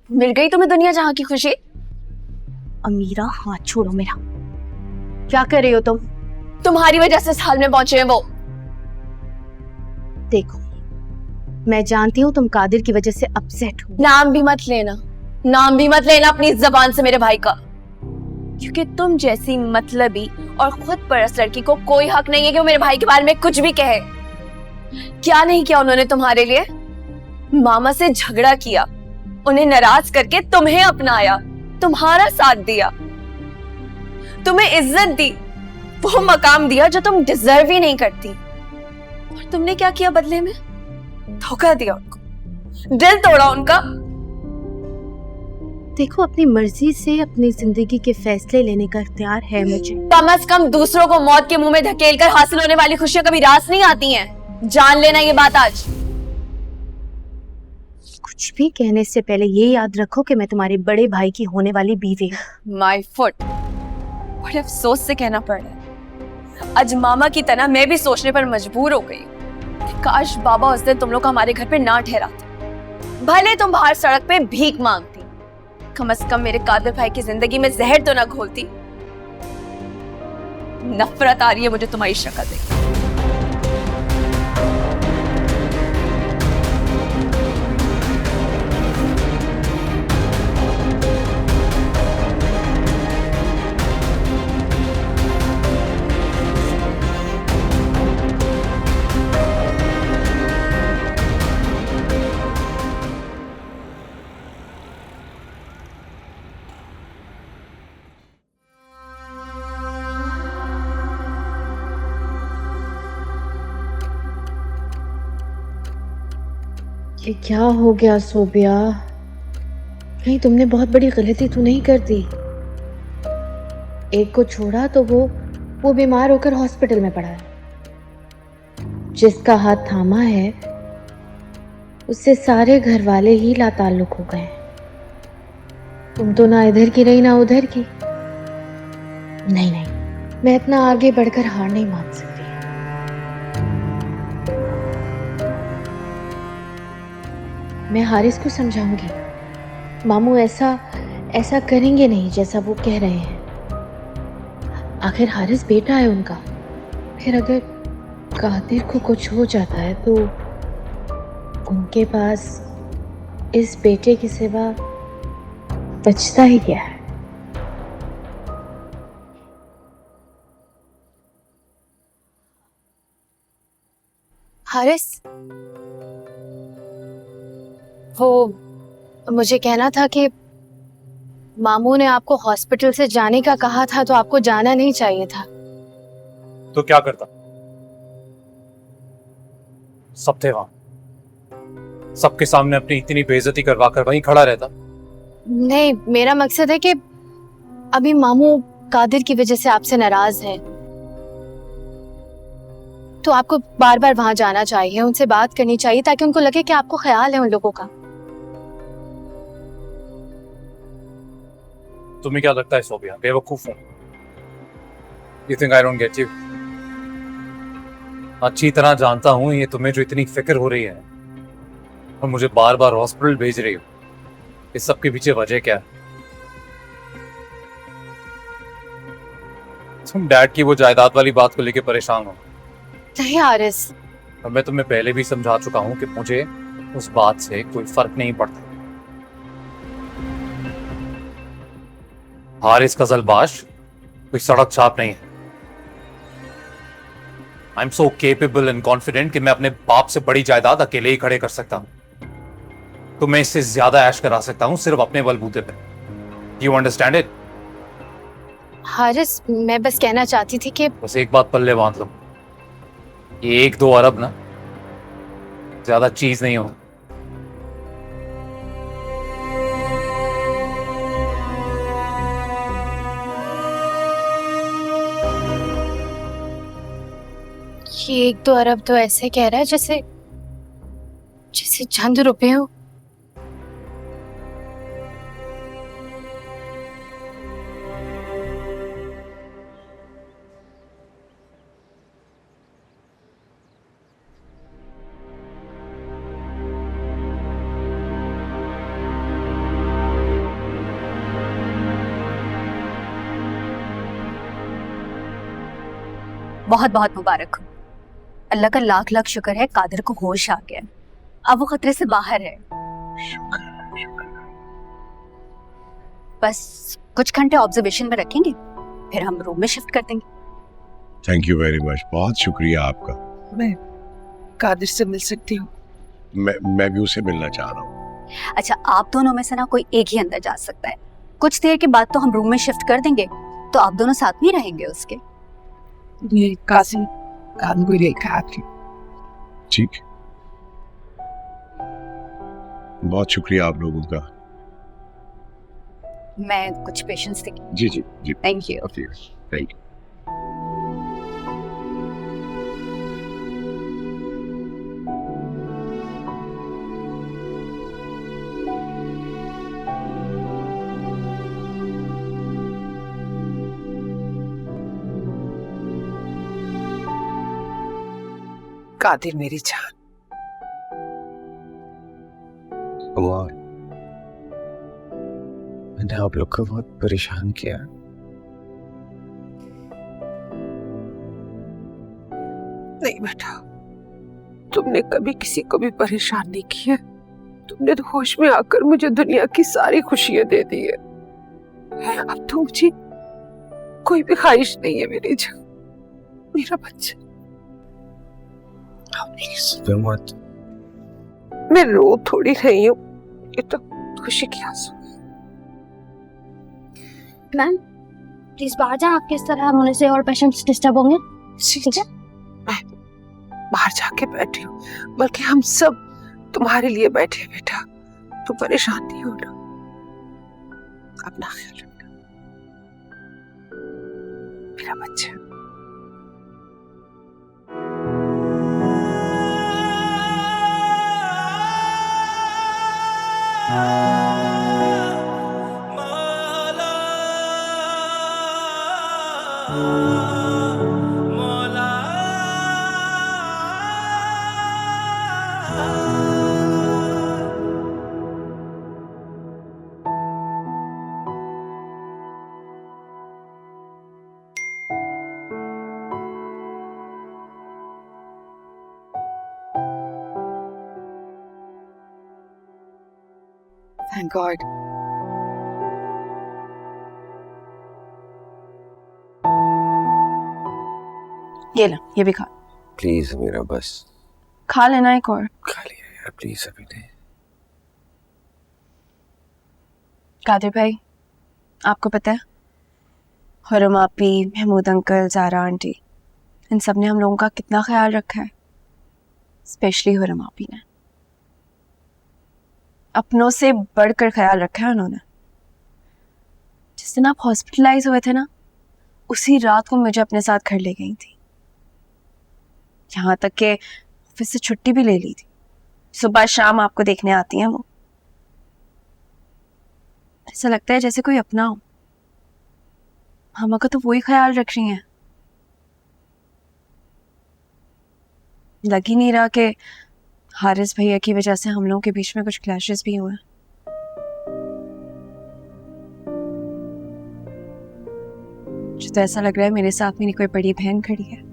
मिल गई तुम्हें दुनिया जहां की खुशी? अमीरा हाथ छोड़ो मेरा। क्या कर रही हो तुम? तुम्हारी वजह से इस हाल में पहुंचे हैं वो। देखो, मैं जानती हूँ तुम कादिर की वजह से अपसेट हो। नाम भी मत लेना, नाम भी मत लेना अपनी जबान से मेरे भाई का, क्योंकि तुम जैसी मतलबी और खुद परस्त लड़की को कोई हक नहीं है कि वो मेरे भाई के बारे में कुछ भी कहे। क्या नहीं किया उन्होंने तुम्हारे लिए? मामा से झगड़ा किया, उन्हें नाराज करके तुम्हें अपनाया, तुम्हारा साथ दिया, तुम्हें इज्जत दी, वो मकाम दिया जो तुम डिजर्व ही नहीं करती। और तुमने क्या किया बदले में? धोखा दिया उनको, दिल तोड़ा उनका। देखो, अपनी मर्जी से अपनी जिंदगी के फैसले लेने का इख्तियार है मुझे। कम से कम दूसरों को मौत के मुंह में धकेलकर हासिल होने वाली खुशियां कभी रास नहीं आती हैं। जान लेना ये बात आज। कुछ भी कहने से पहले ये याद रखो कि मैं तुम्हारे बड़े भाई की होने वाली बीवी हूँ। माय फुट, बड़े अफसोस से कहना पड़ रहा है, आज मामा की तरह मैं भी सोचने पर मजबूर हो गई कि काश बाबा उस दिन तुम लोग हमारे घर पे ना ठहराते। भले तुम बाहर सड़क पे भीख मांगती, कम से कम मेरे कादिर भाई की जिंदगी में जहर तो ना घोलती। नफरत आ रही है मुझे तुम्हारी शक्ल देख। ये क्या हो गया सोबिया? कहीं तुमने बहुत बड़ी गलती तो नहीं कर दी? एक को छोड़ा तो वो बीमार होकर हॉस्पिटल में पड़ा है। जिसका हाथ थामा है उससे सारे घर वाले ही लाताल्लुक हो गए। तुम तो ना इधर की रही ना उधर की। नहीं नहीं, मैं इतना आगे बढ़कर हार नहीं मान सकती। मैं हारिस को समझाऊंगी। मामू ऐसा करेंगे नहीं जैसा वो कह रहे हैं। आखिर हारिस बेटा है उनका। फिर अगर कादिर को कुछ हो जाता है तो उनके पास इस बेटे के सिवा बचता ही क्या है? हारिस, वो मुझे कहना था कि मामू ने आपको हॉस्पिटल से जाने का कहा था, तो आपको जाना नहीं चाहिए था। तो क्या करता? सब थे वहां, सबके सामने अपनी इतनी बेइज्जती करवाकर वहीं खड़ा रहता। नहीं, मेरा मकसद है कि अभी मामू कादिर की वजह से आपसे नाराज हैं, तो आपको बार बार वहां जाना चाहिए, उनसे बात करनी चाहिए ताकि उनको लगे कि आपको ख्याल है उन लोगों का। तुम्हें क्या लगता है सोबिया, बेवकूफ हूं? You think I don't get you? अच्छी तरह जानता हूं ये तुम्हें जो इतनी फिक्र हो रही है और मुझे बार बार हॉस्पिटल भेज रही हो, इस सब के पीछे वजह क्या है? तुम डैड की वो जायदाद वाली बात को लेकर परेशान हो। नहीं हारिस, और मैं तुम्हें पहले भी समझा चुका हूं कि मुझे उस बात से कोई फर्क नहीं पड़ता। हारिस कजलबाश कोई सड़क छाप नहीं है। I am so capable and confident कि मैं अपने बाप से बड़ी जायदाद अकेले ही खड़े कर सकता हूं। तो मैं इससे ज्यादा ऐश करा सकता हूं सिर्फ अपने बलबूते पे। You understand it? हारिस, मैं बस कहना चाहती थी कि बस एक बात पल्ले बांध लो, ये 1-2 अरब ना ज्यादा चीज नहीं हो। ये 1-2 अरब तो ऐसे कह रहा है जैसे जैसे चंद रुपए हो। बहुत बहुत मुबारक हो। अल्लाह का लाख लाख शुक्र है कादिर को होश आ गया, अब वो खतरे से बाहर है। बस कुछ घंटे ऑब्जर्वेशन में रखेंगे, फिर हम रूम में शिफ्ट कर देंगे। थैंक यू वेरी मच, बहुत शुक्रिया आपका। मैं कादिर से मिल सकती हूँ? मैं भी उसे मिलना चाह रहा हूँ। अच्छा, आप दोनों में से ना कोई एक ही अंदर जा सकता है। कुछ देर के बाद तो हम रूम में शिफ्ट कर देंगे, तो आप दोनों साथ में ही रहेंगे उसके। ये कासिम काम को लेकर आती। ठीक, बहुत शुक्रिया आप लोगों का। मैं कुछ पेशेंस थी। जी जी जी, thank you. Thank you. Qadir मेरी जान, मैंने आप लोग को बहुत परेशान किया। नहीं बेटा, तुमने कभी किसी को भी परेशान नहीं किया। तुमने तो होश में आकर मुझे दुनिया की सारी खुशियां दे दी है। अब तो मुझे कोई भी ख्वाहिश नहीं है मेरी जान, मेरा बच्चा। प्लीज मत। मैं रो थोड़ी रही हूँ, ये तो खुशी की आंसू। मैम प्लीज बाहर जाएं, आपके इस तरह होने से और पेशेंट्स डिस्टर्ब होंगे। ठीक है, मैं बाहर जाके बैठी हूँ, बल्कि हम सब तुम्हारे लिए बैठे हैं बेटा। तुम परेशान नहीं होना, अपना ख्याल रखना मेरा बच्चा। Thank God. ये लो, ये भी खा। प्लीज मेरा बस खा लेना एक और। खा लिया यार, प्लीज अभी नहीं। कादिर भाई, आपको पता है हुर्रम आपी, महमूद अंकल, ज़ारा आंटी, इन सब ने हम लोगों का कितना ख्याल रखा है। स्पेशली हुर्रम आपी ने अपनों से बढ़कर ख्याल रखा है उन्होंने। जिस दिन आप हॉस्पिटलाइज हुए थे ना, उसी रात को मुझे अपने साथ घर ले गई थी। यहाँ तक के ऑफिस से छुट्टी भी ले ली थी। सुबह शाम आपको देखने आती हैं वो। ऐसा लगता है जैसे कोई अपना हो। मामा का तो वही ख्याल रख रही हैं। लग ही नहीं रहा कि हारिस भैया की वजह से हम लोगों के बीच में कुछ क्लैशेस भी हुए। मुझे तो ऐसा लग रहा है मेरे साथ मेरी कोई बड़ी बहन खड़ी है।